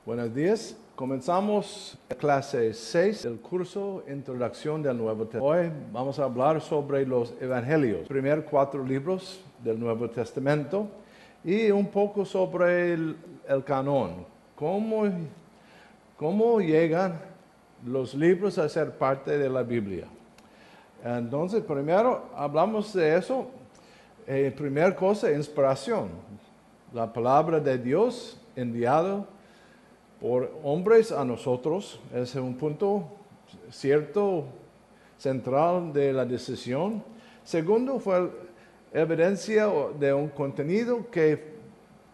Buenos días. Comenzamos clase 6 del curso Introducción del Nuevo Testamento. Hoy vamos a hablar sobre los Evangelios, primeros 4 libros del Nuevo Testamento y un poco sobre el canon. ¿Cómo llegan los libros a ser parte de la Biblia? Entonces, primero hablamos de eso. Primera cosa, inspiración. La palabra de Dios enviado por hombres a nosotros es un punto cierto, central de la decisión. Segundo, fue evidencia de un contenido que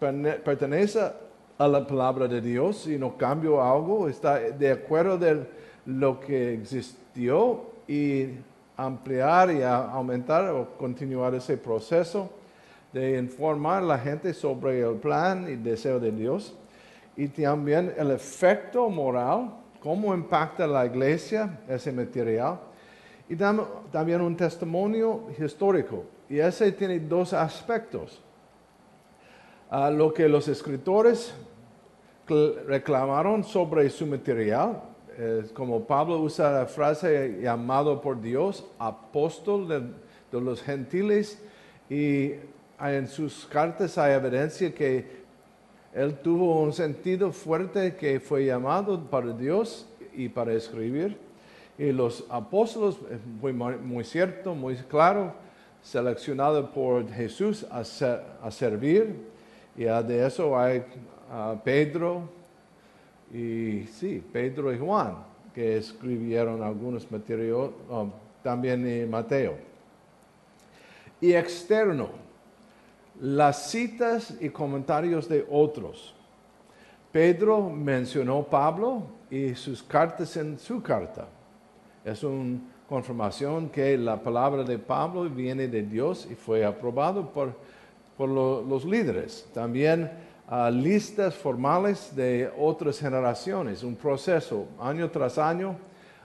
pertenece a la palabra de Dios y no cambió algo, está de acuerdo de lo que existió y ampliar y aumentar o continuar ese proceso de informar a la gente sobre el plan y deseo de Dios. Y también el efecto moral, cómo impacta la iglesia ese material. Y también un testimonio histórico. Y ese tiene 2 aspectos. Lo que los escritores reclamaron sobre su material, como Pablo usa la frase llamado por Dios, apóstol de los gentiles, y en sus cartas hay evidencia que él tuvo un sentido fuerte que fue llamado para Dios y para escribir. Y los apóstoles, muy cierto, muy claro, seleccionado por Jesús a servir. Y de eso hay Pedro y Juan, que escribieron algunos materiales, también Mateo. Y externo. Las citas y comentarios de otros. Pedro mencionó Pablo y sus cartas en su carta. Es una confirmación que la palabra de Pablo viene de Dios y fue aprobado por los líderes. También listas formales de otras generaciones, un proceso año tras año,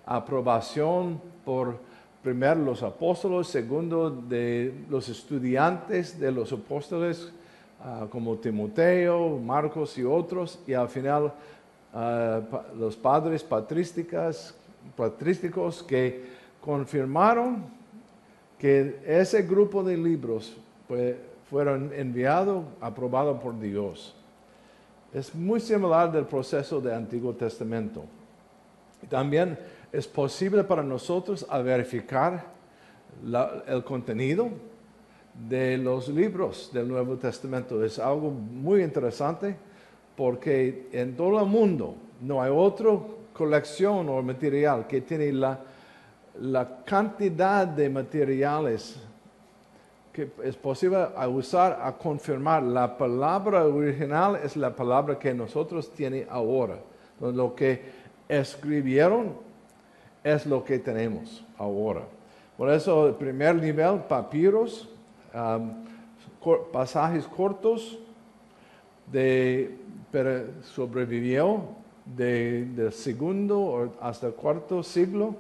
aprobación por primero los apóstoles, segundo de los estudiantes de los apóstoles como Timoteo, Marcos y otros, y al final los padres patrísticos que confirmaron que ese grupo de libros fueron enviados, aprobados por Dios. Es muy similar del proceso del Antiguo Testamento. También es posible para nosotros verificar el contenido de los libros del Nuevo Testamento. Es algo muy interesante porque en todo el mundo no hay otra colección o material que tiene la cantidad de materiales que es posible usar a confirmar. La palabra original es la palabra que nosotros tenemos ahora. Entonces, lo que escribieron es lo que tenemos ahora. Por eso el primer nivel, papiros, pasajes cortos, pero sobrevivió del segundo hasta el cuarto siglo.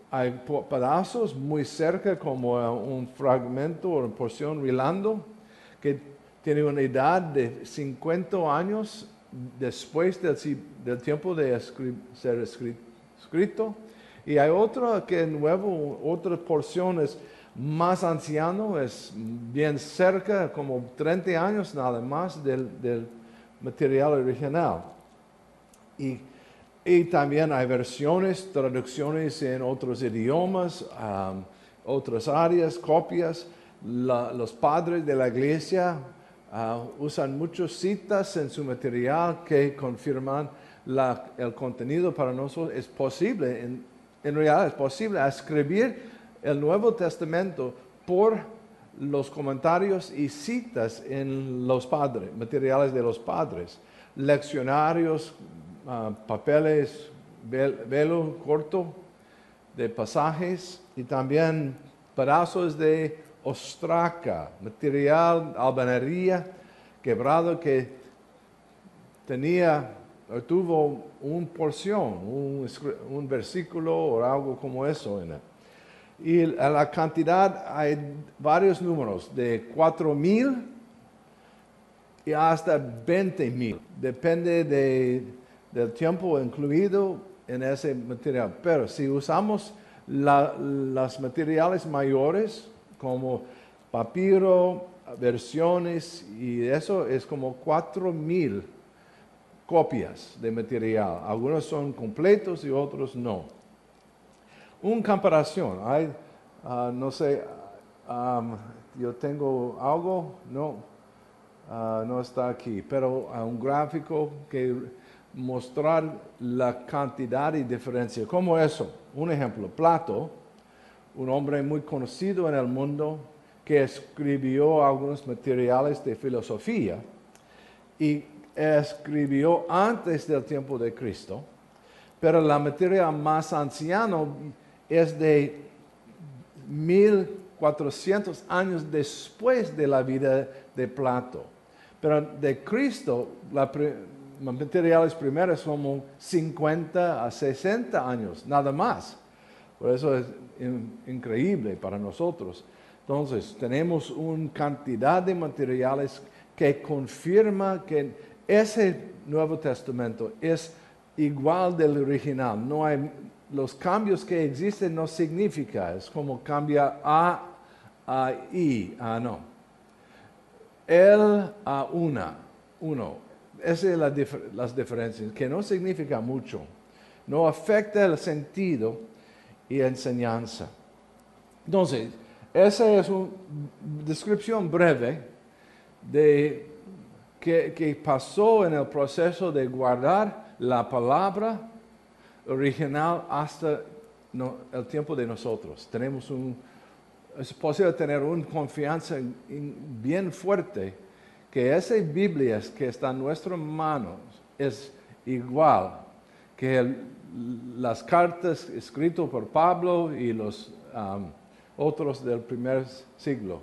Hay pedazos muy cerca, como un fragmento o una porción rilando, que tiene una edad de 50 años después del tiempo de ser escrito. Y hay otro que nuevo, otra porción es más anciano, es bien cerca, como 30 años nada más del material original. Y también hay versiones, traducciones en otros idiomas, otras áreas, copias. Los padres de la iglesia usan muchas citas en su material que confirman el contenido para nosotros. Es posible, en realidad es posible escribir el Nuevo Testamento por los comentarios y citas en los padres, materiales de los padres, leccionarios, papeles, velo corto de pasajes y también pedazos de ostraca, material, albanería quebrado que tuvo una porción, un versículo o algo como eso en él. Y la cantidad hay varios números, de 4,000 y hasta 20,000. Depende del tiempo incluido en ese material. Pero si usamos los materiales mayores como papiro, versiones y eso es como 4,000 copias de material. Algunos son completos y otros no. Una comparación. Hay, no sé, yo tengo algo, no está aquí, pero un gráfico que mostrar la cantidad y diferencia. ¿Cómo eso? Un ejemplo, Plato, un hombre muy conocido en el mundo que escribió algunos materiales de filosofía y escribió antes del tiempo de Cristo, pero la materia más anciano es de 1400 años después de la vida de Plato. Pero de Cristo, los materiales primeros son como 50 a 60 años, nada más. Por eso es increíble para nosotros. Entonces, tenemos una cantidad de materiales que confirma que ese Nuevo Testamento es igual del original. No hay, los cambios que existen no significa, es como cambia A a I, no. El a uno. Esas son las diferencias, que no significa mucho. No afecta el sentido y enseñanza. Entonces, esa es una descripción breve de que pasó en el proceso de guardar la palabra original hasta el tiempo de nosotros. Es posible tener una confianza bien fuerte que esas Biblias que están en nuestras manos es igual que las cartas escritas por Pablo y los otros del primer siglo.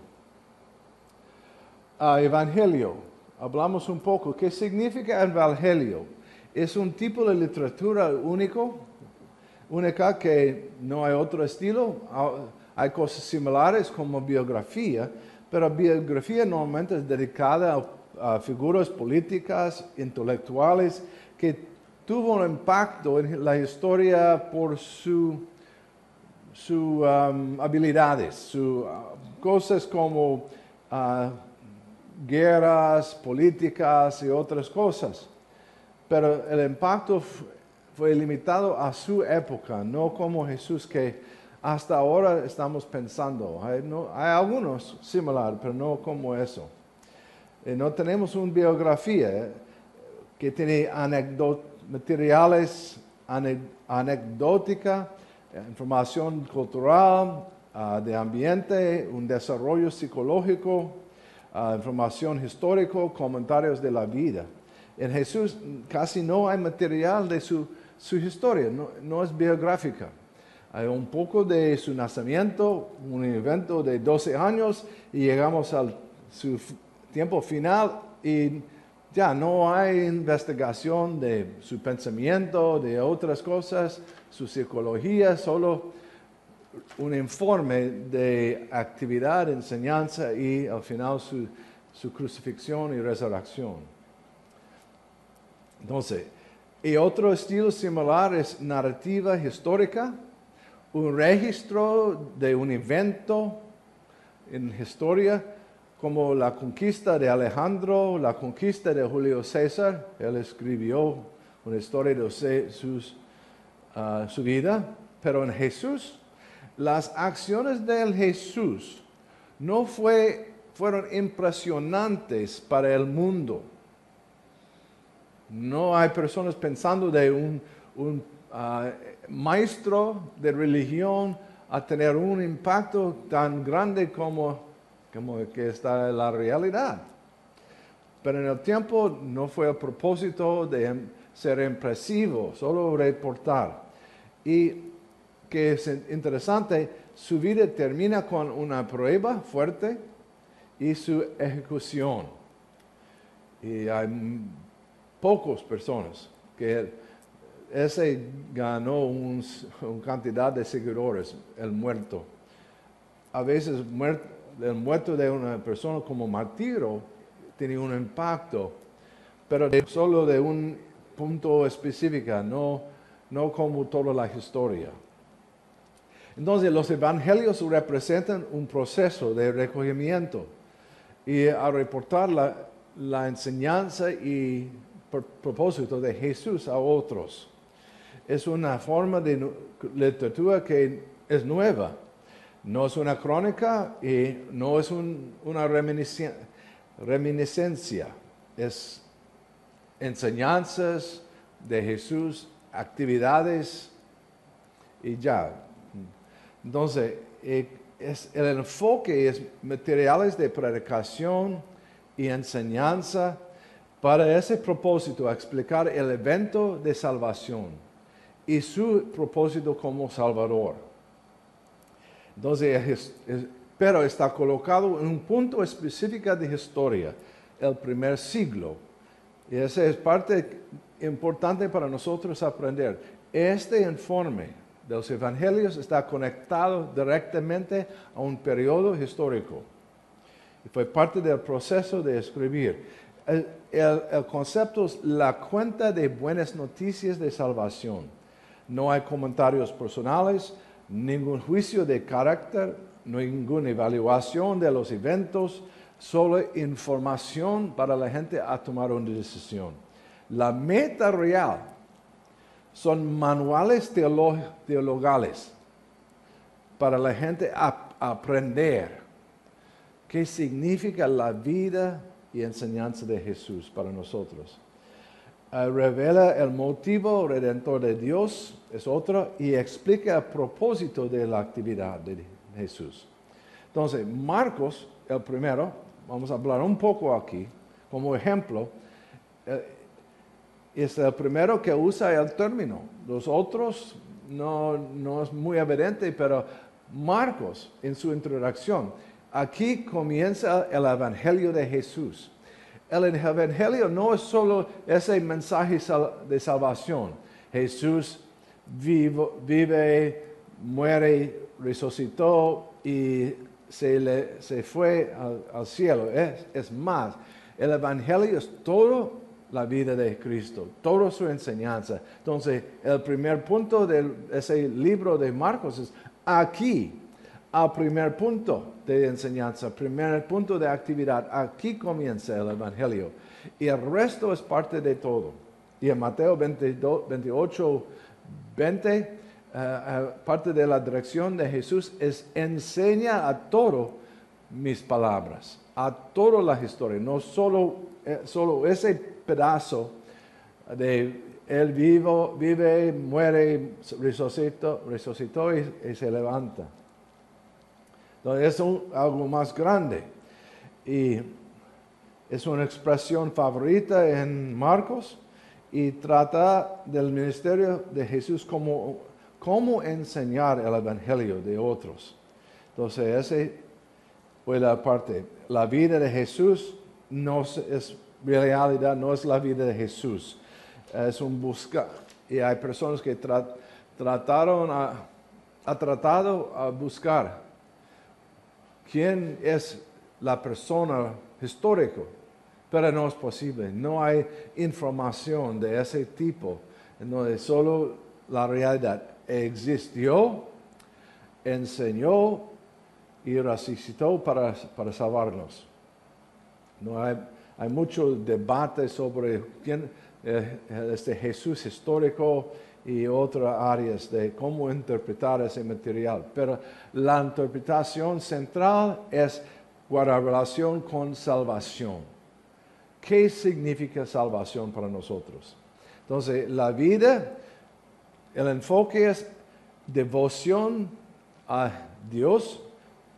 Evangelio. Hablamos un poco. ¿Qué significa evangelio? Es un tipo de literatura única que no hay otro estilo. Hay cosas similares como biografía, pero biografía normalmente es dedicada a figuras políticas, intelectuales, que tuvo un impacto en la historia por sus habilidades, cosas como guerras, políticas y otras cosas. Pero el impacto fue limitado a su época, no como Jesús que hasta ahora estamos pensando. Hay algunos similares, pero no como eso. No tenemos una biografía que tiene materiales anecdótica, información cultural, de ambiente, un desarrollo psicológico, información histórica, comentarios de la vida. En Jesús casi no hay material de su historia, no es biográfica. Hay un poco de su nacimiento, un evento de 12 años y llegamos a su tiempo final y ya no hay investigación de su pensamiento, de otras cosas, su psicología, solo un informe de actividad, enseñanza y al final su crucifixión y resurrección. Entonces, y otro estilo similar es narrativa histórica, un registro de un evento en historia, como la conquista de Alejandro, la conquista de Julio César. Él escribió una historia de su vida, pero en Jesús, las acciones de Jesús no fueron impresionantes para el mundo. No hay personas pensando de un maestro de religión a tener un impacto tan grande como que está en la realidad. Pero en el tiempo no fue el propósito de ser impresivo, solo reportar. Y que es interesante, su vida termina con una prueba fuerte y su ejecución. Y hay pocas personas que ese ganó una cantidad de seguidores, el muerto. A veces el muerto de una persona como martirio tiene un impacto, pero solo de un punto específico, no como toda la historia. Entonces, los evangelios representan un proceso de recogimiento y a reportar la enseñanza y propósito de Jesús a otros. Es una forma de literatura que es nueva. No es una crónica y no es una reminiscencia. Es enseñanzas de Jesús, actividades y ya. Entonces, el enfoque es materiales de predicación y enseñanza para ese propósito, explicar el evento de salvación y su propósito como Salvador. Entonces, pero está colocado en un punto específico de historia, el primer siglo. Y esa es parte importante para nosotros aprender. Este informe de los evangelios está conectado directamente a un periodo histórico. Y fue parte del proceso de escribir. El concepto es la cuenta de buenas noticias de salvación. No hay comentarios personales, ningún juicio de carácter, ninguna evaluación de los eventos, solo información para la gente a tomar una decisión. La meta real son manuales teologales para la gente aprender qué significa la vida y enseñanza de Jesús para nosotros. Revela el motivo redentor de Dios, es otro, y explica el propósito de la actividad de Jesús. Entonces, Marcos, el primero, vamos a hablar un poco aquí, como ejemplo, es el primero que usa el término. Los otros no es muy evidente, pero Marcos, en su introducción, aquí comienza el Evangelio de Jesús. El Evangelio no es solo ese mensaje de salvación. Jesús vive, muere, resucitó y se fue al cielo. Es más, el Evangelio es todo la vida de Cristo, toda su enseñanza. Entonces, el primer punto de ese libro de Marcos es aquí, al primer punto de enseñanza, primer punto de actividad. Aquí comienza el Evangelio. Y el resto es parte de todo. Y en Mateo 28, 20, parte de la dirección de Jesús es enseña a todo mis palabras, a toda la historia, no solo ese pedazo de él vive, muere, resucitó y se levanta. Entonces es algo más grande. Y es una expresión favorita en Marcos y trata del ministerio de Jesús como cómo enseñar el evangelio de otros. Entonces ese fue la parte. La vida de Jesús no es realidad, no es la vida de Jesús. Es un buscar. Y hay personas que tratado a buscar quién es la persona histórica, pero no es posible. No hay información de ese tipo. Entonces, solo la realidad existió, enseñó y resucitó para salvarnos. No hay mucho debate sobre quién este Jesús histórico y otras áreas de cómo interpretar ese material. Pero la interpretación central es guardar relación con salvación. ¿Qué significa salvación para nosotros? Entonces, la vida, el enfoque es devoción a Dios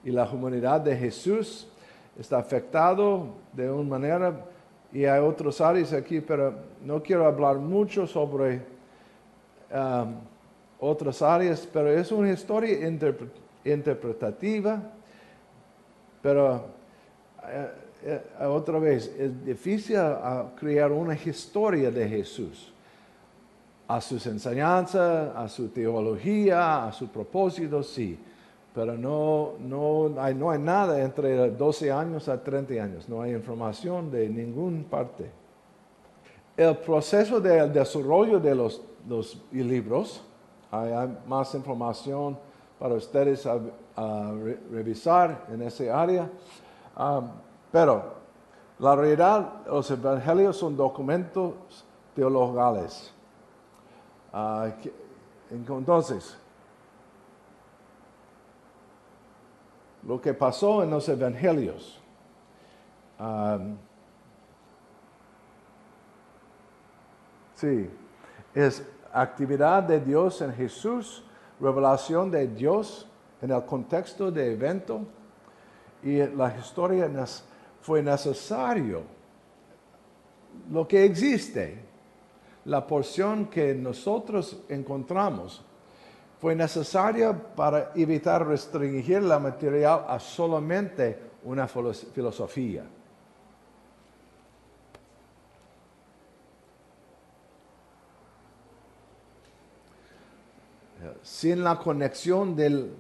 y la humanidad de Jesús. Está afectado de una manera, y hay otras áreas aquí, pero no quiero hablar mucho sobre otras áreas, pero es una historia interpretativa, pero otra vez, es difícil crear una historia de Jesús, a sus enseñanzas, a su teología, a su propósito, sí, pero no hay nada entre 12 años a 30 años, no hay información de ninguna parte. El proceso del desarrollo de los libros, hay más información para ustedes a revisar en esa área, pero la realidad, los evangelios son documentos teologales. Entonces, lo que pasó en los evangelios, sí, es actividad de Dios en Jesús, revelación de Dios en el contexto de evento, y la historia fue necesario. Lo que existe, la porción que nosotros encontramos, fue necesaria para evitar restringir la material a solamente una filosofía. Sin la conexión de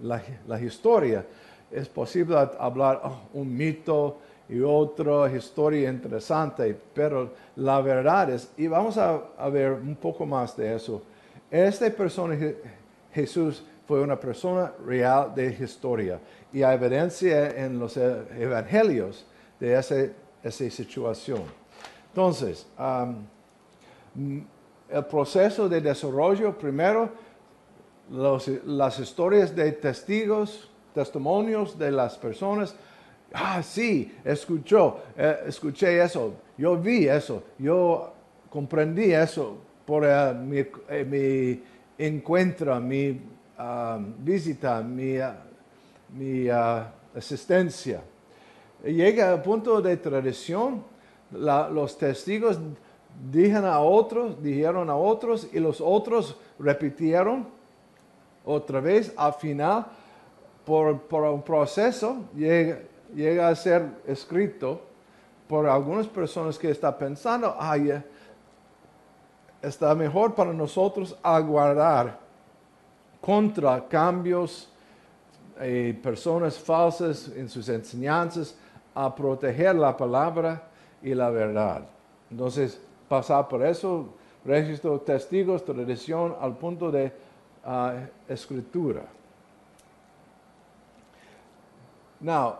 la historia, es posible hablar un mito y otra historia interesante, pero la verdad es, y vamos a ver un poco más de eso, esta persona, Jesús, fue una persona real de historia, y hay evidencia en los evangelios de esa situación. Entonces, el proceso de desarrollo, primero, las historias de testimonios de las personas. Sí, escuché eso, yo vi eso, yo comprendí eso por mi encuentro, mi visita, mi asistencia. Llega al punto de tradición, los testigos dijeron a otros y los otros repitieron otra vez. Al final, por un proceso, llega a ser escrito por algunas personas que están pensando, está mejor para nosotros aguardar contra cambios y personas falsas en sus enseñanzas, a proteger la palabra y la verdad. Entonces, pasar por eso, registro, testigos, tradición, al punto de escritura. Now,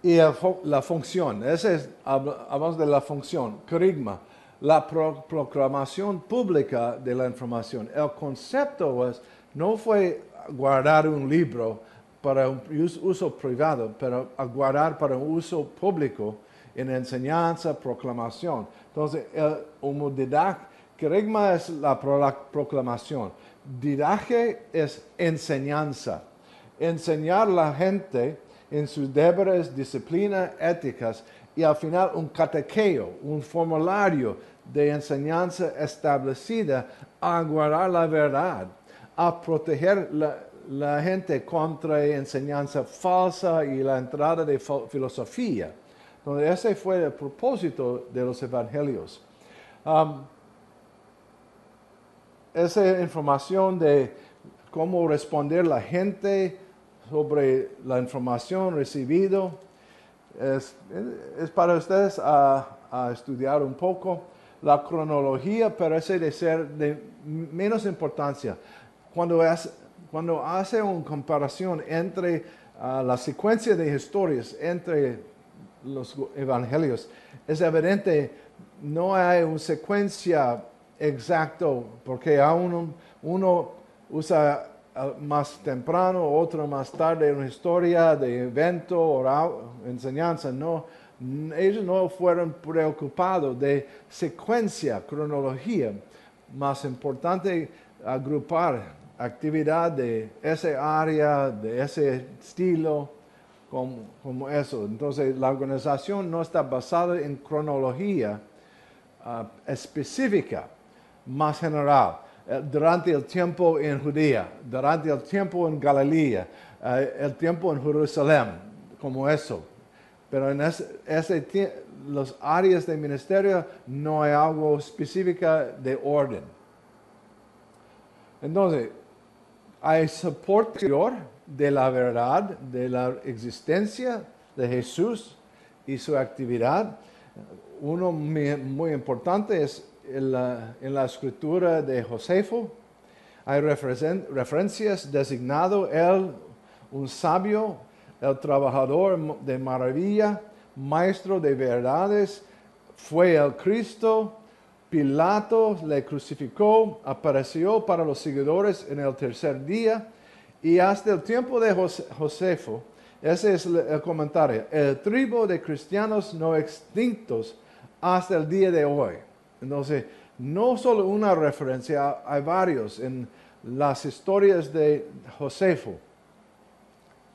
y la función, hablamos de la función, kerygma, la proclamación pública de la información. El concepto no fue guardar un libro para un uso privado, pero a guardar para un uso público en enseñanza, proclamación. Entonces, kerygma es la proclamación. Didache es enseñanza. Enseñar a la gente en sus deberes, disciplinas, éticas, y al final un catequeo, un formulario de enseñanza establecida a guardar la verdad, a proteger la gente contra enseñanza falsa y la entrada de filosofía. Entonces, ese fue el propósito de los evangelios. Esa información de cómo responder la gente sobre la información recibida es para ustedes a estudiar un poco. La cronología parece de ser de menos importancia. Cuando hace una comparación entre la secuencia de historias entre los evangelios, es evidente no hay una secuencia exacta, porque uno usa más temprano, otro más tarde, una historia de evento o enseñanza. No, ellos no fueron preocupados de secuencia, cronología. Más importante agrupar actividad de esa área, de ese estilo, como eso. Entonces, la organización no está basada en cronología específica, más general. Durante el tiempo en Judea, durante el tiempo en Galilea, el tiempo en Jerusalén, como eso. pero en las áreas de ministerio no hay algo específico de orden. Entonces, hay soporte de la verdad, de la existencia de Jesús y su actividad. Uno muy importante es en la escritura de Josefo. Hay referencias designado él, un sabio, el trabajador de maravilla, maestro de verdades, fue el Cristo. Pilato le crucificó, apareció para los seguidores en el tercer día y hasta el tiempo de Josefo, ese es el comentario, el tribu de cristianos no extintos hasta el día de hoy. Entonces, no solo una referencia, hay varios en las historias de Josefo.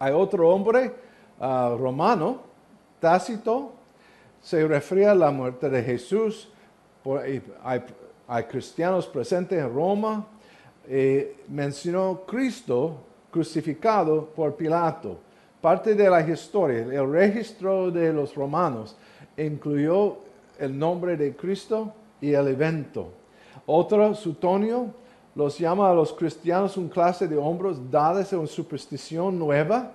Hay otro hombre romano, Tácito, se refiere a la muerte de Jesús. Hay cristianos presentes en Roma. Mencionó Cristo crucificado por Pilato. Parte de la historia, el registro de los romanos incluyó el nombre de Cristo y el evento. Otro, Suetonio, los llama a los cristianos una clase de hombres dados a una superstición nueva.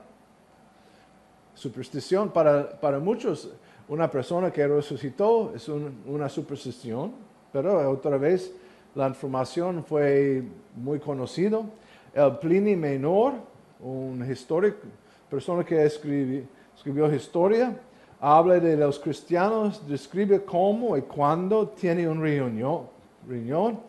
Superstición para muchos, una persona que resucitó es una superstición, pero otra vez la información fue muy conocida. El Plinio Menor, un histórico, persona que escribió historia, habla de los cristianos, describe cómo y cuándo tiene una reunión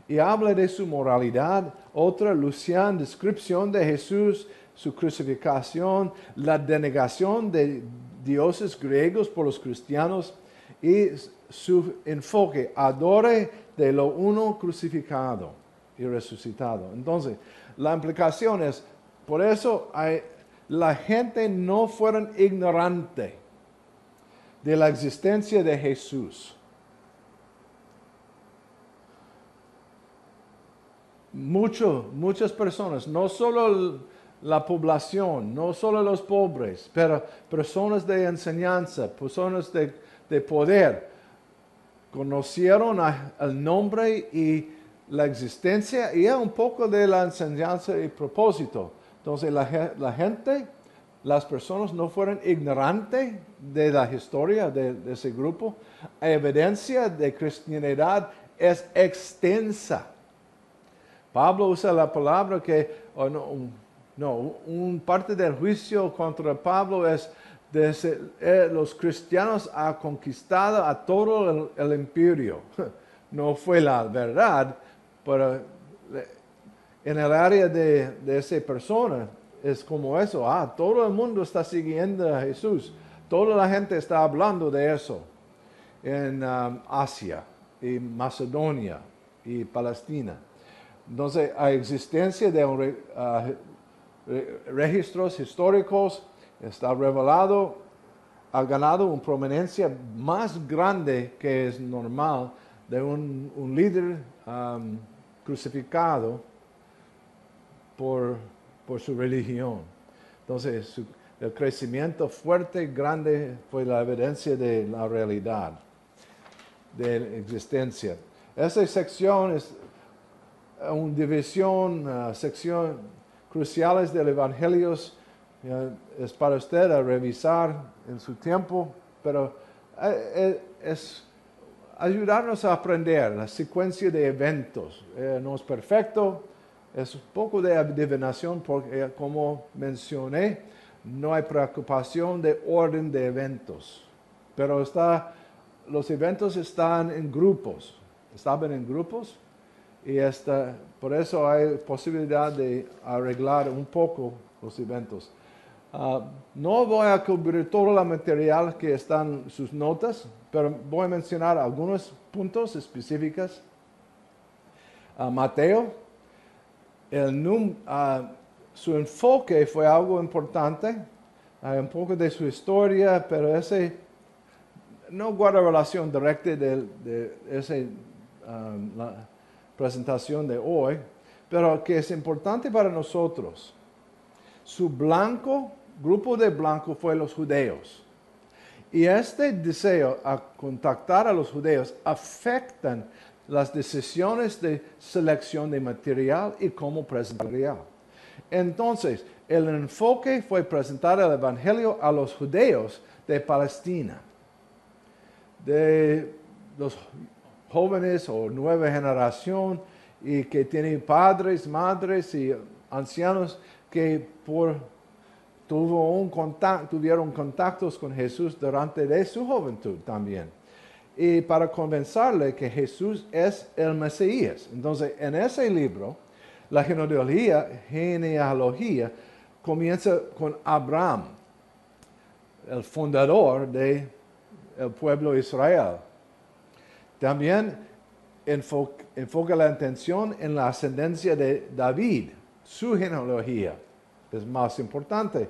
y habla de su moralidad. Otra, Lucian, descripción de Jesús, su crucificación, la denegación de dioses griegos por los cristianos y su enfoque, adore de lo uno crucificado y resucitado. Entonces, la implicación es, por eso la gente no fueron ignorante de la existencia de Jesús. Muchas personas, no solo la población, no solo los pobres, pero personas de enseñanza, personas de poder, conocieron el nombre y la existencia y un poco de la enseñanza y propósito. Entonces la gente, las personas no fueron ignorantes de la historia de ese grupo. La evidencia de cristianidad es extensa. Pablo usa la palabra que, un parte del juicio contra Pablo es los cristianos han conquistado a todo el imperio. No fue la verdad, pero en el área de esa persona es como eso. Todo el mundo está siguiendo a Jesús. Toda la gente está hablando de eso en Asia y Macedonia y Palestina. Entonces, hay existencia de registros históricos, está revelado, ha ganado una prominencia más grande que es normal de un líder crucificado por su religión. Entonces, el crecimiento fuerte, grande, fue la evidencia de la realidad, de la existencia. Esa sección es una división, sección cruciales del Evangelio. Es para usted a revisar en su tiempo, pero es ayudarnos a aprender la secuencia de eventos. No es perfecto, es un poco de adivinación porque, como mencioné, no hay preocupación de orden de eventos, pero los eventos están en grupos, estaban en grupos y por eso hay posibilidad de arreglar un poco los eventos. No voy a cubrir todo el material que están en sus notas, pero voy a mencionar algunos puntos específicos. Mateo, su enfoque fue algo importante. Hay un poco de su historia, pero ese no guarda relación directa de la presentación de hoy, pero que es importante para nosotros. Su grupo de blanco fue los judíos. Y este deseo a contactar a los judíos afectan las decisiones de selección de material y cómo presentar material. Entonces, el enfoque fue presentar el Evangelio a los judíos de Palestina, de los jóvenes o nueva generación y que tienen padres, madres y ancianos que tuvieron contactos con Jesús durante de su juventud también. Y para convencerle que Jesús es el Mesías. Entonces, en ese libro, la genealogía comienza con Abraham, el fundador del pueblo de Israel. También enfoca la atención en la ascendencia de David, su genealogía es más importante,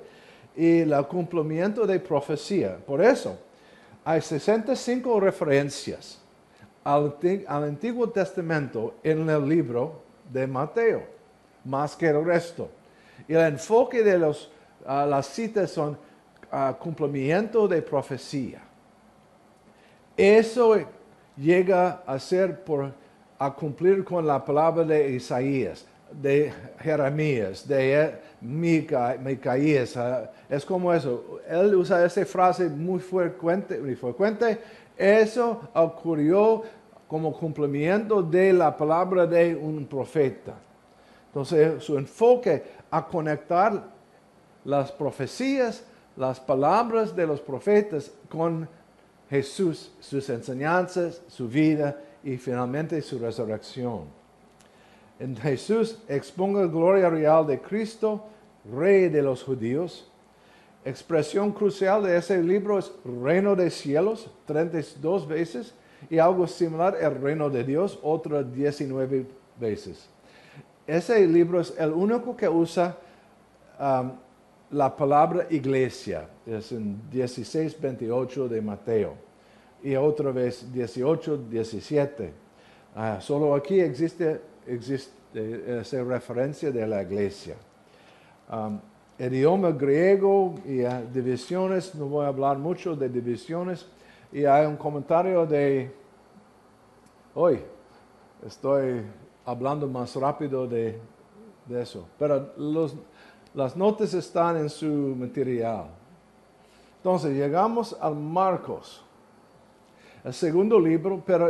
y el cumplimiento de profecía. Por eso, hay 65 referencias al Antiguo Testamento en el libro de Mateo, más que el resto. Y el enfoque de las citas son cumplimiento de profecía. Eso llega a ser a cumplir con la palabra de Isaías, de Jeremías, de Micaías. Es como eso. Él usa esa frase muy frecuente. Eso ocurrió como cumplimiento de la palabra de un profeta. Entonces, su enfoque a conectar las profecías, las palabras de los profetas con Jesús, sus enseñanzas, su vida y finalmente su resurrección. En Jesús exponga la gloria real de Cristo, Rey de los judíos. Expresión crucial de ese libro es reino de cielos, 32 veces, y algo similar, el reino de Dios, otras 19 veces. Ese libro es el único que usa la palabra iglesia, es en 16:28 de Mateo, y otra vez 18:17. Solo aquí existe esa referencia de la iglesia. Idioma griego y divisiones, no voy a hablar mucho de divisiones, y hay un comentario hoy estoy hablando más rápido de eso, pero las notas están en su material. Entonces, llegamos a Marcos, el segundo libro, pero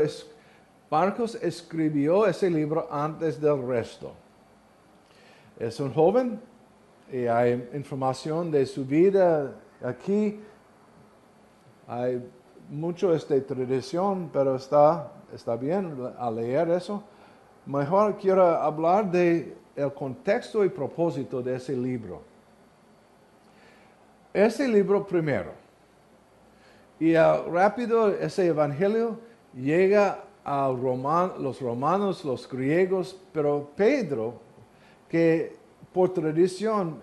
Marcos escribió ese libro antes del resto. Es un joven y hay información de su vida aquí. Hay mucho tradición, pero está bien a leer eso. Mejor quiero hablar del contexto y propósito de ese libro. Ese libro primero. Y rápido ese evangelio llega a los romanos, los griegos, pero Pedro, que por tradición,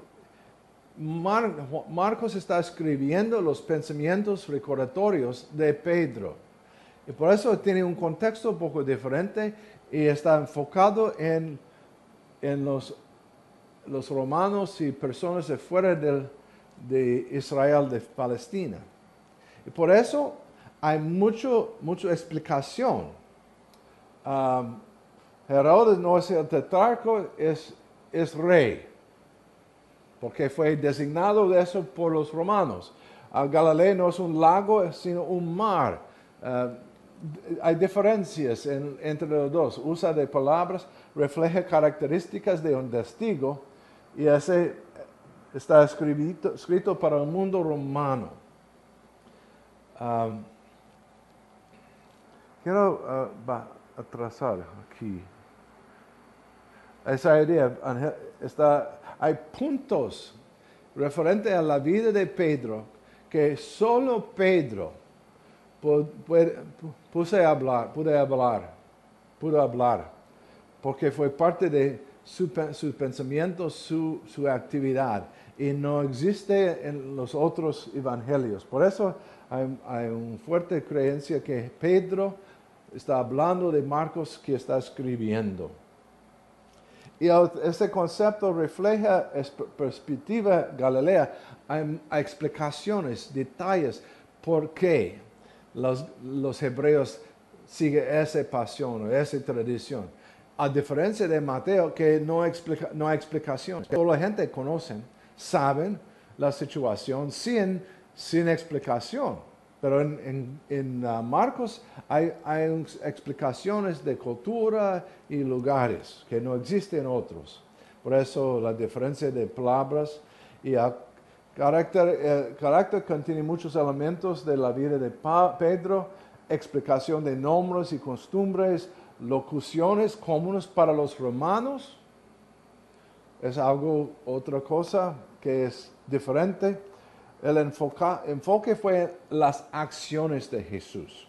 Marcos está escribiendo los pensamientos recordatorios de Pedro. Y por eso tiene un contexto un poco diferente y está enfocado en los romanos y personas de fuera de Israel, de Palestina. Y por eso hay mucha explicación. Herodes no es el tetrarca, es rey, porque fue designado de eso por los romanos. Galilea no es un lago, sino un mar. Hay diferencias entre los dos. Usa de palabras, refleja características de un testigo, y ese está escrito para el mundo romano. Quiero atrasar aquí. Esa idea hay puntos referentes a la vida de Pedro que solo Pedro pudo hablar, porque fue parte de su pensamiento, su actividad, y no existe en los otros evangelios. Por eso hay una fuerte creencia que Pedro está hablando de Marcos que está escribiendo. Y este concepto refleja perspectiva galilea. Hay explicaciones, detalles, por qué los hebreos siguen esa pasión o esa tradición. A diferencia de Mateo, que no hay explicación. Toda la gente conoce, saben la situación sin explicación. Pero en Marcos hay explicaciones de cultura y lugares que no existen en otros. Por eso la diferencia de palabras y el carácter contiene muchos elementos de la vida de Pedro, explicación de nombres y costumbres, locuciones comunes para los romanos. Es otra cosa que es diferente. El enfoque fue en las acciones de Jesús,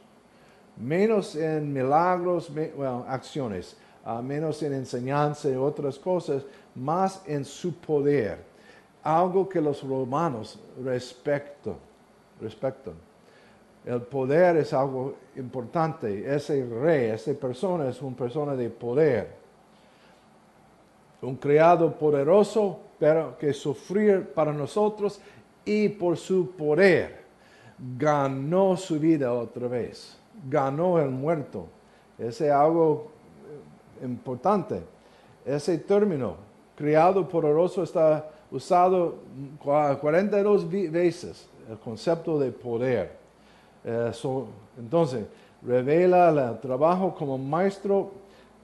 menos en milagros, acciones, menos en enseñanza y otras cosas, más en su poder, algo que los romanos respetan. El poder es algo importante. Ese rey, esa persona es una persona de poder. Un criado poderoso, pero que sufrir para nosotros y por su poder ganó su vida otra vez. Ganó el muerto. Ese es algo importante. Ese término, criado poderoso, está usado 42 veces, el concepto de poder. Entonces, revela el trabajo como maestro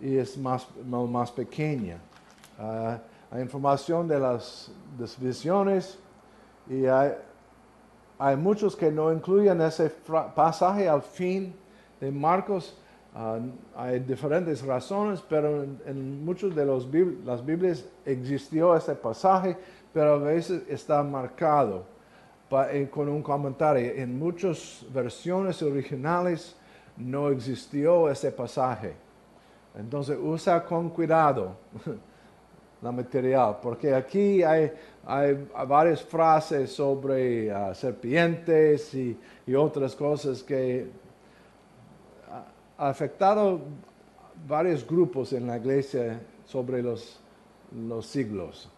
y es más pequeña. Hay información de las visiones y hay muchos que no incluyen ese pasaje al fin de Marcos. Hay diferentes razones, pero en muchos de las Biblias existió ese pasaje, pero a veces está marcado con un comentario. En muchas versiones originales no existió ese pasaje. Entonces usa con cuidado la material, porque aquí hay varias frases sobre serpientes y otras cosas que ha afectado varios grupos en la iglesia sobre los siglos.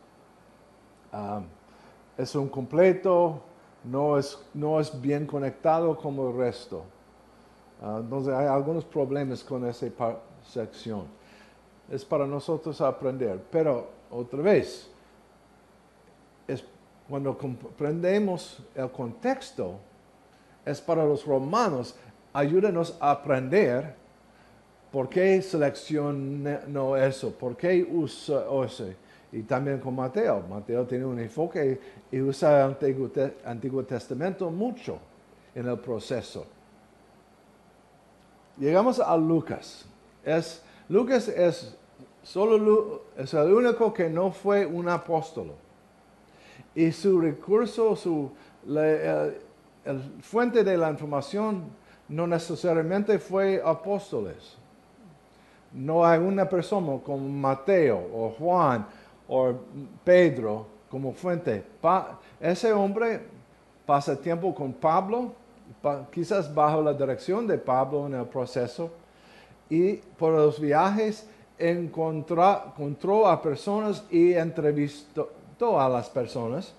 Es un completo, no es bien conectado como el resto. Entonces hay algunos problemas con esa sección. Es para nosotros aprender, pero otra vez, cuando comprendemos el contexto, es para los romanos, ayúdanos a aprender por qué seleccionó eso, por qué usa eso. Y también con Mateo. Mateo tiene un enfoque y usa el Antiguo Testamento mucho en el proceso. Llegamos a Lucas. Lucas es el único que no fue un apóstol. Y su recurso, el fuente de la información no necesariamente fue apóstoles. No hay una persona como Mateo o Juan o Pedro como fuente. Ese hombre pasa tiempo con Pablo, quizás bajo la dirección de Pablo en el proceso, y por los viajes encontró a personas y entrevistó a las personas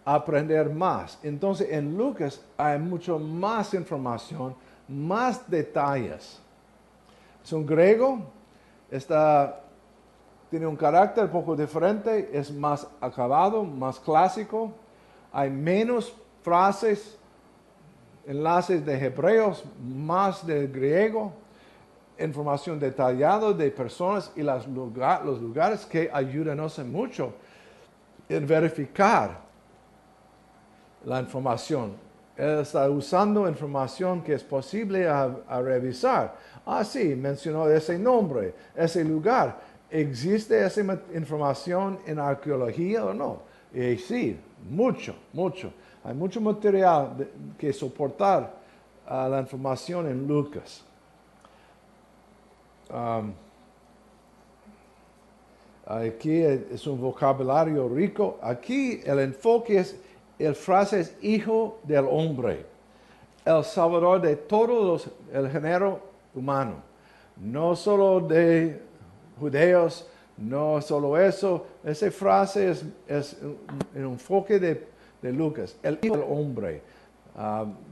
a aprender más. Entonces en Lucas hay mucho más información, más detalles. Es un griego, tiene un carácter poco diferente, es más acabado, más clásico, hay menos frases, enlaces de hebreos, más de griego, información detallada de personas y los lugares que ayúdanos mucho en verificar la información. Él está usando información que es posible a revisar. Sí, mencionó ese nombre, ese lugar. ¿Existe esa información en arqueología o no? Y sí, mucho. Hay mucho material que soportar la información en Lucas. Aquí es un vocabulario rico. Aquí el enfoque el frase es hijo del hombre, el salvador de todos el género humano, no solo de judeos, no solo eso. Esa frase es un enfoque de Lucas, el hijo del hombre.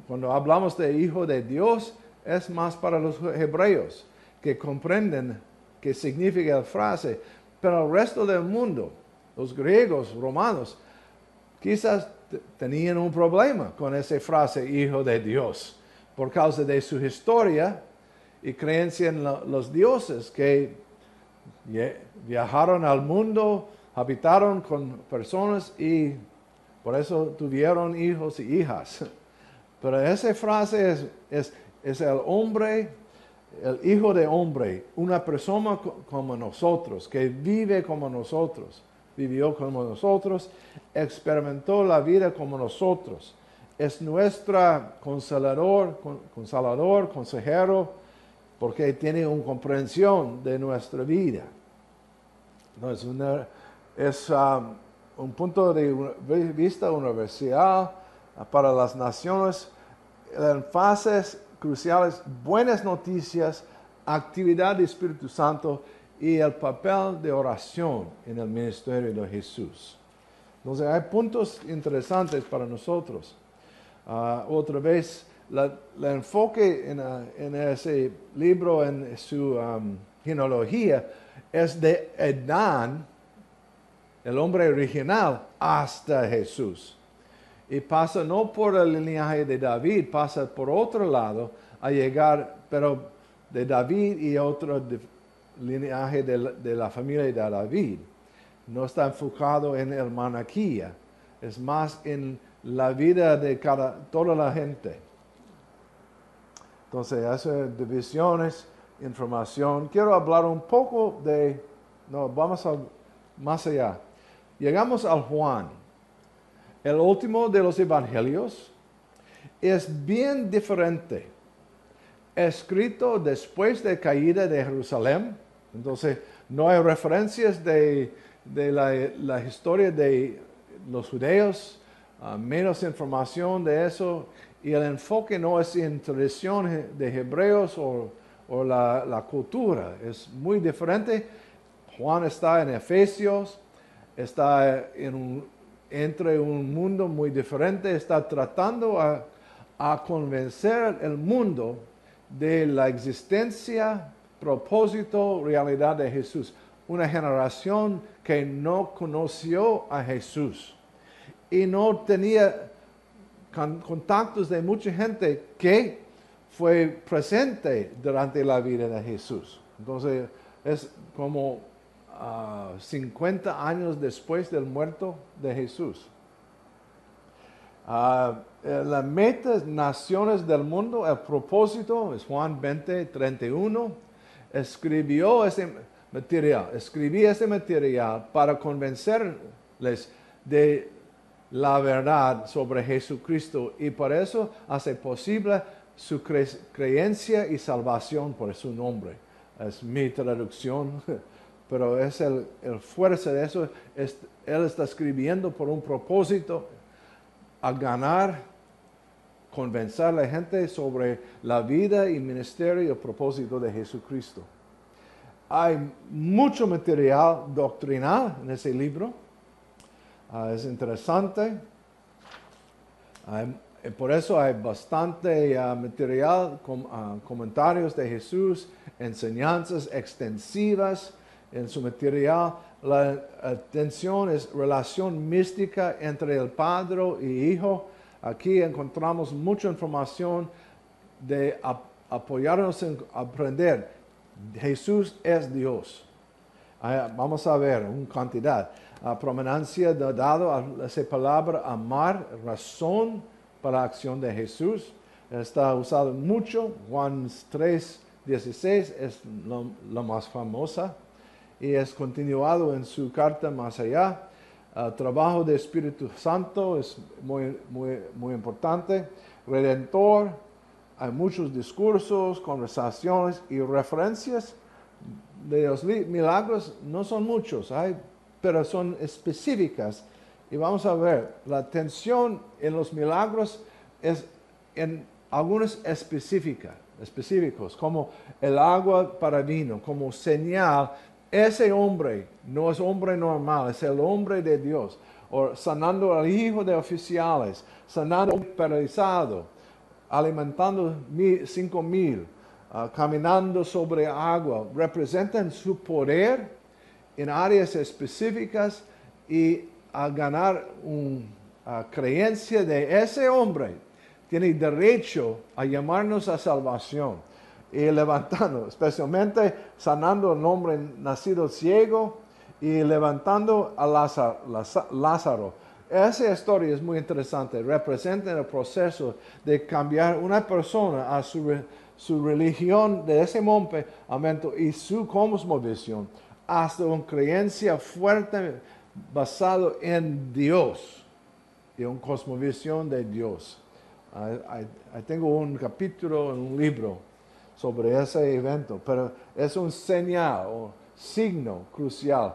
Cuando hablamos de hijo de Dios, es más para los hebreos, que comprenden qué significa la frase. Pero el resto del mundo, los griegos, romanos, quizás tenían un problema con esa frase, hijo de Dios, por causa de su historia y creencia en los dioses que viajaron al mundo, habitaron con personas y por eso tuvieron hijos y hijas. Pero esa frase es el hombre, el hijo de hombre, una persona como nosotros, que vive como nosotros, vivió como nosotros, experimentó la vida como nosotros. Es nuestro consolador, consejero, porque tiene una comprensión de nuestra vida. Entonces, es un punto de vista universal para las naciones, énfasis cruciales, buenas noticias, actividad del Espíritu Santo y el papel de oración en el ministerio de Jesús. Entonces hay puntos interesantes para nosotros. Otra vez, el enfoque en ese libro, en su genealogía, es de Adán, el hombre original, hasta Jesús. Y pasa no por el linaje de David, pasa por otro lado a llegar, pero de David y otro linaje de la familia de David. No está enfocado en el monarquía, es más en la vida de toda la gente. Entonces, esas divisiones, información. Quiero hablar un poco vamos más allá. Llegamos al Juan. El último de los evangelios es bien diferente. Escrito después de caída de Jerusalén. Entonces, no hay referencias de la historia de los judíos, menos información de eso. Y el enfoque no es en tradición de hebreos o la cultura. Es muy diferente. Juan está en Efesios, está entre un mundo muy diferente, está tratando a convencer el mundo de la existencia, propósito, realidad de Jesús. Una generación que no conoció a Jesús y no tenía contactos de mucha gente que fue presente durante la vida de Jesús. Entonces, es como 50 años después del muerto de Jesús. La meta, naciones del mundo, el propósito, es Juan 20, 31. Escribí ese material para convencerles de la verdad sobre Jesucristo y por eso hace posible su creencia y salvación por su nombre. Es mi traducción, pero es el fuerza de eso. Él está escribiendo por un propósito, a ganar, convencer a la gente sobre la vida y ministerio y el propósito de Jesucristo. Hay mucho material doctrinal en ese libro. Es interesante. Por eso hay bastante material, comentarios de Jesús, enseñanzas extensivas en su material. La atención es relación mística entre el Padre y Hijo. Aquí encontramos mucha información de apoyarnos en aprender. Jesús es Dios. Vamos a ver una cantidad. Prominancia dado a esa palabra amar, razón para la acción de Jesús. Está usado mucho. Juan 3:16 es la más famosa y es continuado en su carta más allá. El trabajo del Espíritu Santo es muy importante. Redentor, hay muchos discursos, conversaciones y referencias de los milagros. No son muchos, pero son específicas. Y vamos a ver, la atención en los milagros es en algunos específicos, como el agua para vino, como señal. Ese hombre no es hombre normal, es el hombre de Dios. o sanando al hijo de oficiales, sanando al paralizado, alimentando 5,000, caminando sobre agua. Representan su poder en áreas específicas y a ganar una creencia de ese hombre. Tiene derecho a llamarnos a salvación y levantando, especialmente sanando al hombre nacido ciego y levantando a Lázaro. Esa historia es muy interesante. Representa el proceso de cambiar una persona a su religión de ese momento y su cosmovisión hasta una creencia fuerte basada en Dios y una cosmovisión de Dios. Tengo un capítulo en un libro sobre ese evento, pero es un señal o signo crucial.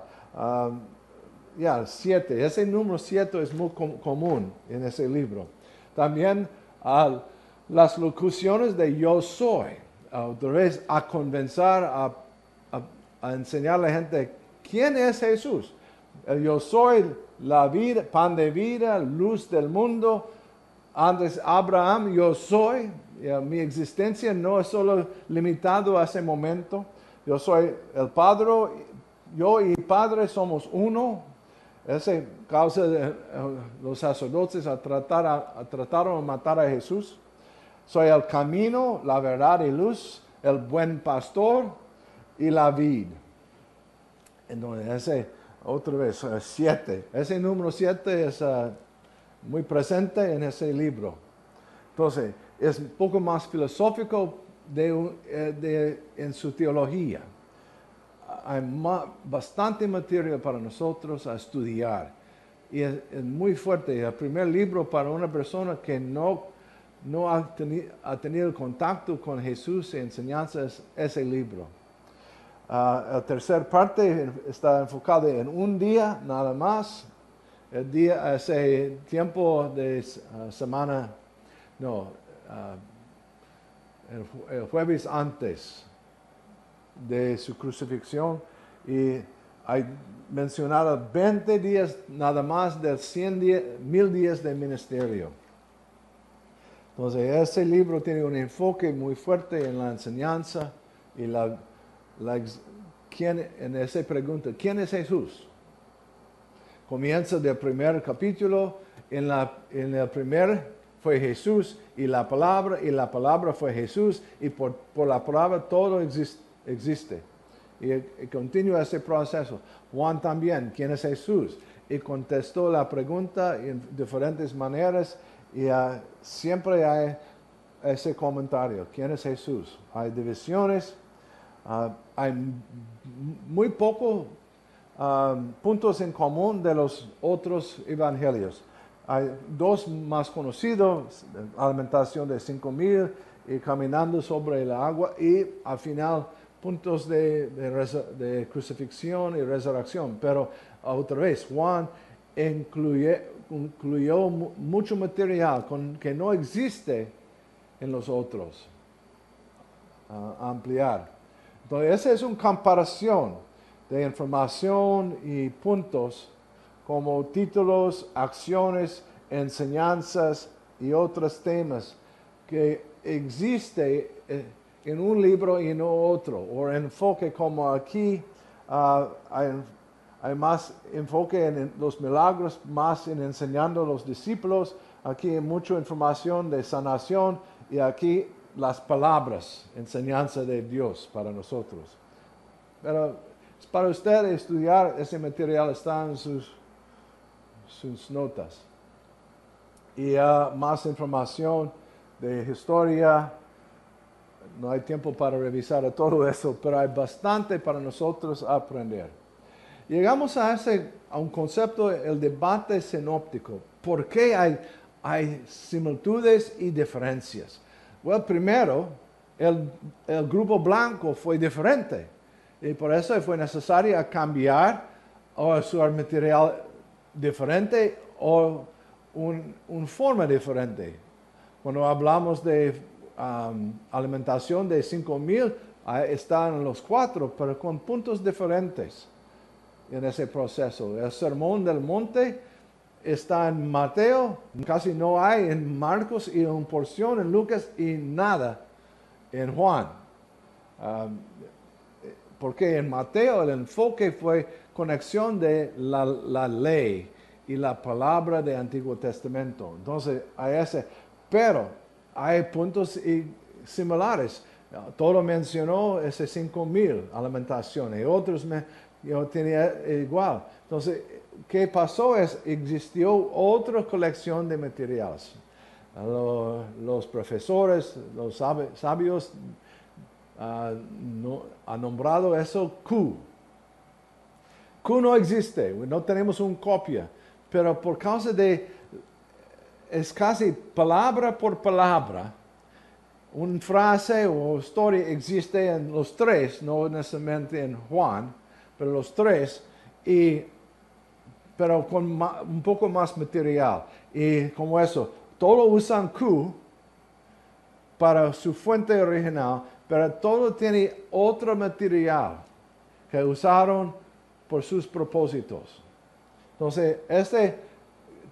7, ese número 7 es muy común en ese libro. También las locuciones de yo soy, otra vez a convencer, a enseñar a la gente quién es Jesús. Yo soy la vida, pan de vida, luz del mundo. Antes Abraham, yo soy. Mi existencia no es solo limitado a ese momento. Yo soy el Padre, yo y el Padre somos uno. Esa causa de los sacerdotes trataron de matar a Jesús. Soy el camino, la verdad y luz, el buen pastor y la vid. Entonces, otra vez, 7. Ese número 7 es muy presente en ese libro. Entonces, es un poco más filosófico en su teología. Hay bastante material para nosotros a estudiar. Y es muy fuerte. El primer libro para una persona que no ha tenido contacto con Jesús y enseñanzas es ese libro. La tercera parte está enfocada en un día nada más. Ese tiempo de semana, el jueves antes de su crucifixión, y hay mencionado 20 días nada más de 1,000 días de ministerio. Entonces ese libro tiene un enfoque muy fuerte en la enseñanza y en esa pregunta, ¿quién es Jesús? Comienza del primer capítulo, en el primer fue Jesús y la palabra fue Jesús, y por la palabra todo existe. Y continúa ese proceso. Juan también, ¿quién es Jesús? Y contestó la pregunta en diferentes maneras, y siempre hay ese comentario, ¿quién es Jesús? Hay divisiones, hay muy pocos puntos en común de los otros evangelios. Hay 2 más conocidos, alimentación de 5,000 y caminando sobre el agua, y al final puntos de crucifixión y resurrección. Pero otra vez, Juan incluyó mucho material que no existe en los otros. Ampliar. Entonces, esa es una comparación de información y puntos como títulos, acciones, enseñanzas y otros temas que existe en un libro y no otro, o enfoque como aquí. Hay más enfoque en los milagros, más en enseñando a los discípulos. Aquí hay mucha información de sanación, y aquí las palabras, enseñanza de Dios para nosotros. Pero para usted estudiar ese material, está en sus notas. Y más información de historia. No hay tiempo para revisar todo eso, pero hay bastante para nosotros aprender. Llegamos a un concepto, el debate sinóptico. ¿Por qué hay similitudes y diferencias? Bueno, primero, el grupo blanco fue diferente, y por eso fue necesario cambiar o su material diferente o una forma diferente. Cuando hablamos de alimentación de 5,000, están los 4, pero con puntos diferentes en ese proceso. El sermón del monte está en Mateo, casi no hay en Marcos y una porción en Lucas y nada en Juan. Porque en Mateo el enfoque fue conexión de la ley y la palabra del Antiguo Testamento. Entonces, pero hay puntos similares. Todo mencionó ese 5,000 alimentación y otros yo tenía igual. Entonces, ¿qué pasó? Existió otra colección de materiales. Los profesores, los sabios, ha nombrado eso Q. Q no existe, no tenemos una copia, pero por causa es casi palabra por palabra, una frase o historia existe en los tres, no necesariamente en Juan, pero los tres, pero con un poco más material. Y como eso, todo usan Q para su fuente original, pero todo tiene otro material que usaron por sus propósitos. Entonces, este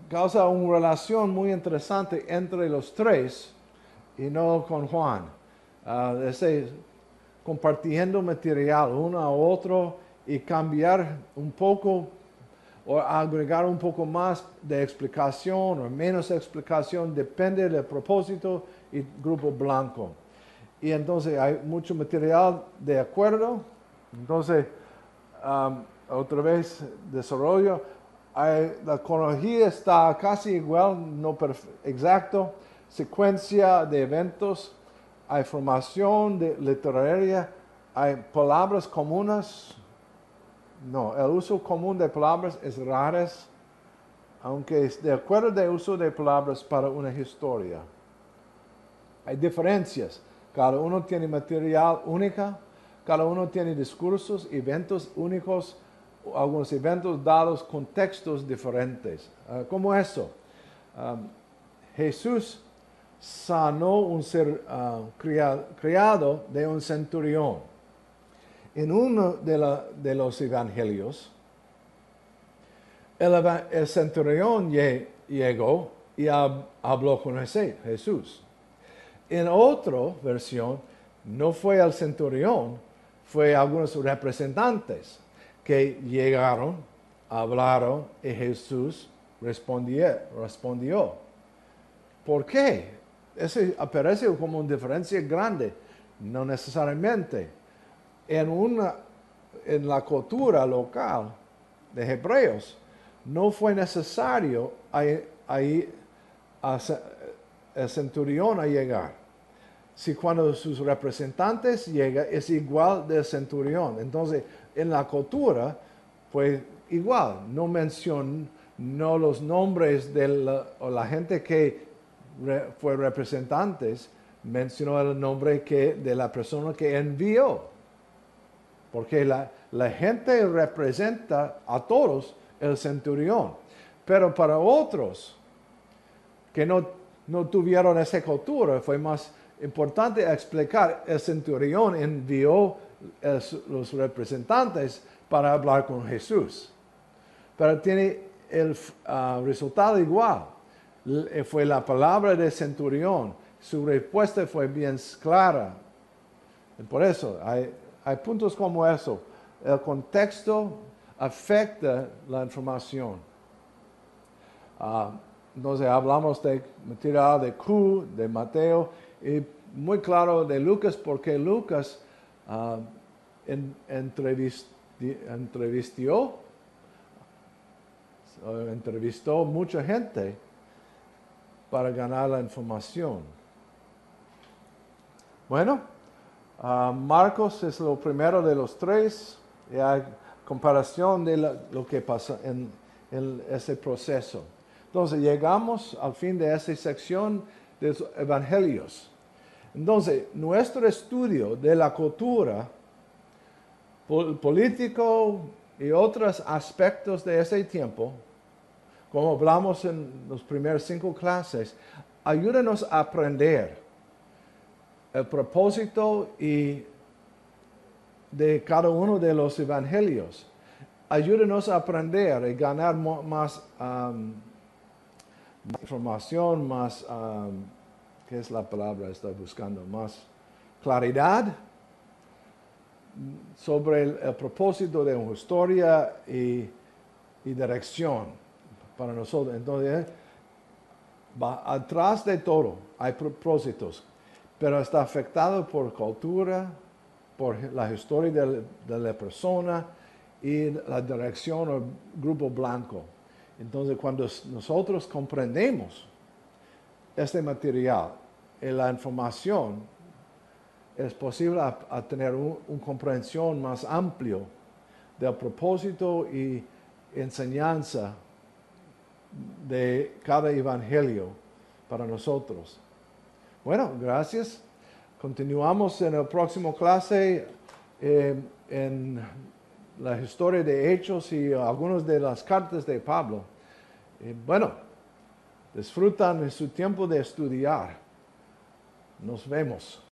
causa una relación muy interesante entre los tres y no con Juan. Compartiendo material uno a otro y cambiar un poco o agregar un poco más de explicación o menos explicación, depende del propósito y grupo blanco. Y entonces hay mucho material de acuerdo. Entonces, otra vez, desarrollo. La cronología está casi igual, no exacto. Secuencia de eventos. Hay formación literaria. Hay palabras comunes. No, el uso común de palabras es raro, aunque es de acuerdo de uso de palabras para una historia. Hay diferencias. Cada uno tiene material único, cada uno tiene discursos, eventos únicos, algunos eventos dados contextos diferentes. ¿Cómo eso? Jesús sanó un ser criado de un centurión. En uno de los evangelios, el centurión llegó y habló con Jesús. En otra versión, no fue el centurión, fue algunos representantes que llegaron, hablaron y Jesús respondió. ¿Por qué? Eso aparece como una diferencia grande. No necesariamente. En la cultura local de hebreos, no fue necesario el centurión a llegar. Si cuando sus representantes llegan, es igual del centurión. Entonces, en la cultura, pues igual, no mencionó los nombres de la gente que fue representantes, mencionó el nombre de la persona que envió. Porque la gente representa a todos el centurión. Pero para otros que no tuvieron esa cultura, fue más importante explicar, el centurión envió los representantes para hablar con Jesús. Pero tiene el resultado igual. Fue la palabra del centurión. Su respuesta fue bien clara. Y por eso hay puntos como eso. El contexto afecta la información. Entonces hablamos de material de Q, de Mateo, y muy claro de Lucas, porque Lucas entrevistó mucha gente para ganar la información. Bueno, Marcos es lo primero de los tres, y hay comparación de lo que pasa en ese proceso. Entonces llegamos al fin de esta sección de los evangelios. Entonces, nuestro estudio de la cultura político y otros aspectos de ese tiempo, como hablamos en las primeras 5 clases, ayúdanos a aprender el propósito de cada uno de los evangelios. Ayúdanos a aprender y ganar más más información, más, ¿qué es la palabra que estoy buscando? Más claridad sobre el propósito de una historia y dirección para nosotros. Entonces, atrás de todo hay propósitos, pero está afectado por cultura, por la historia de la persona y la dirección o grupo blanco. Entonces, cuando nosotros comprendemos este material y la información, es posible a tener una comprensión más amplia del propósito y enseñanza de cada evangelio para nosotros. Bueno, gracias. Continuamos en la próxima clase en la historia de Hechos y algunas de las cartas de Pablo. Bueno, disfrutan en su tiempo de estudiar. Nos vemos.